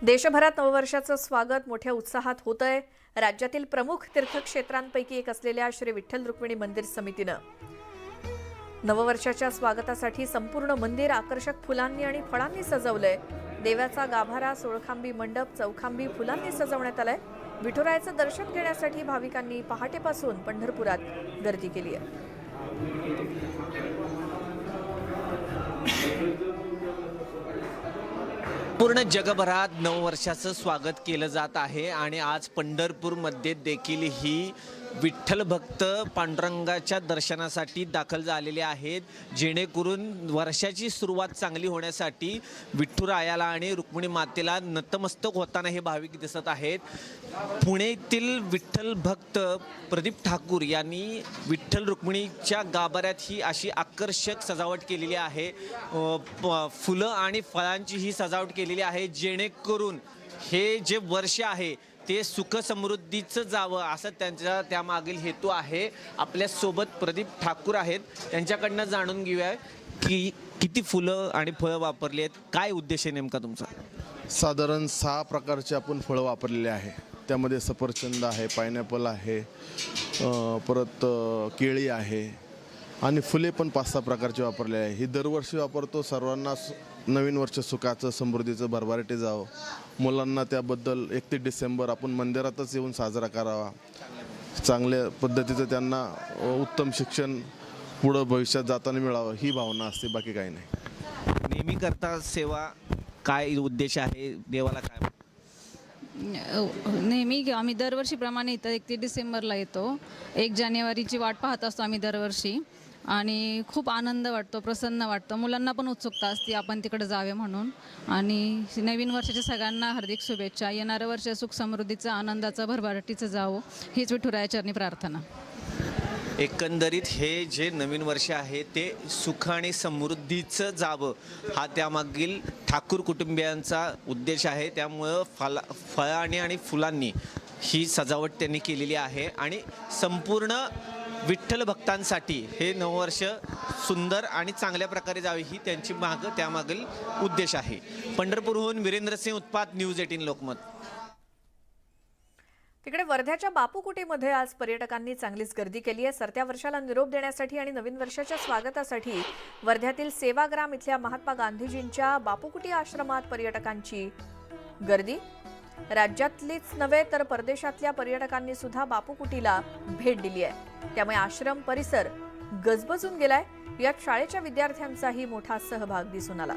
देशभरात नववर्षाचं स्वागत मोठ्या उत्साहात होतंय। राज्यातील प्रमुख तीर्थक्षेत्रांपैकी एक असलेल्या श्री विठ्ठल रुक्मिणी मंदिर समितीनं नववर्षाच्या स्वागतासाठी संपूर्ण मंदिर आकर्षक फुलांनी आणि फळांनी सजवलंय। देवाचा गाभारा, सोळखांबी मंडप, चौखांबी फुलांनी सजवण्यात आलाय। विठुरायाचं दर्शन घेण्यासाठी भाविकांनी पहाटेपासून पंढरपुरात गर्दी केली आहे। पूर्ण जगभरात नववर्षाचं स्वागत केलं जात आहे आणि आज पंढरपूरमध्ये देखील ही विठ्ठल भक्त पांडुरंगाच्या दर्शनासाठी दाखल झालेले आहेत, जेणेकरून वर्षाची सुरुवात चांगली होण्यासाठी विठुरायाला आणि रुक्मिणी मातेला नतमस्तक होताना हे भाविक दिसत आहेत। पुण्यातील विठ्ठल भक्त प्रदीप ठाकूर यांनी विठ्ठल रुक्मिणीच्या गाभाऱ्यात ही अशी आकर्षक सजावट केलेली आहे। फुलं आणि फळांची ही सजावट केलेली आहे, जेणेकरून हे जे वर्ष आहे ते सुख समृद्धीचं जावं असं त्यांचा त्यामागील हेतू आहे। आपल्या सोबत प्रदीप ठाकूर आहेत, त्यांच्याकडनं जाणून घेऊया की किती फुलं आणि फळं वापरली आहेत, काय उद्देश आहे नेमका तुमचा? साधारण 6 प्रकारचे आपण फळं वापरलेले आहे। त्यामध्ये सफरचंद आहे, पायनॅपल आहे, परत केळी आहे आणि फुले पण 5-6 प्रकारचे वापरले आहे। ही दरवर्षी वापरतो। सर्वांना नवीन वर्ष सुखाचं समृद्धीचं भरभराटी जावं, मुलांना त्याबद्दल 31 डिसेंबर आपण मंदिरातच येऊन साजरा करावा, चांगल्या पद्धतीचं त्यांना उत्तम शिक्षण पुढं भविष्यात जाताना मिळावं ही भावना असते, बाकी काही नाही। नेहमी करता सेवा, काय उद्देश आहे, देवाला काय? नेहमी आम्ही दरवर्षीप्रमाणे इथं 31 डिसेंबरला येतो। 1 जानेवारीची वाट पाहत असतो आम्ही दरवर्षी आणि खूप आनंद वाटतो, प्रसन्न वाटतं। मुलांना पण उत्सुकता असते आपण तिकडे जावे म्हणून। आणि नवीन वर्षाच्या सगळ्यांना हार्दिक शुभेच्छा। येणारं वर्ष सुख समृद्धीचं, आनंदाचं, भरभराटीचं जावो हीच विठुरायाचरणी प्रार्थना। एकंदरीत हे जे नवीन वर्ष आहे ते सुख आणि समृद्धीचं जावं हा त्यामागील ठाकूर कुटुंबियांचा उद्देश आहे। त्यामुळं फळांनी आणि फुलांनी ही सजावट त्यांनी केलेली आहे आणि संपूर्ण विठ्ठल भक्तांसाठी हे नववर्ष सुंदर आणि चांगल्या प्रकारे जावे ही त्यांची त्यामागील उद्देश आहे। पंढरपूरहून वीरेंद्र सिंह उत्पात, न्यूज 18 लोकमत। तिकडे वर्ध्याच्या बापू कुटीमध्ये आज पर्यटकांनी चांगलीच गर्दी केली आहे। सरत्या वर्षाला निरोप देण्यासाठी आणि नवीन वर्षाच्या स्वागतासाठी वर्ध्यातील सेवाग्राम इथल्या महात्मा गांधीजींच्या बापू कुटी आश्रमात पर्यटकांची गर्दी। राज्यातलीच नव्हे तर परदेशातल्या पर्यटकांनी सुद्धा बापू कुटीला भेट दिली आहे, त्यामुळे आश्रम परिसर गजबजून गेलाय। यात शाळेच्या विद्यार्थ्यांचाही मोठा सहभाग दिसून आला।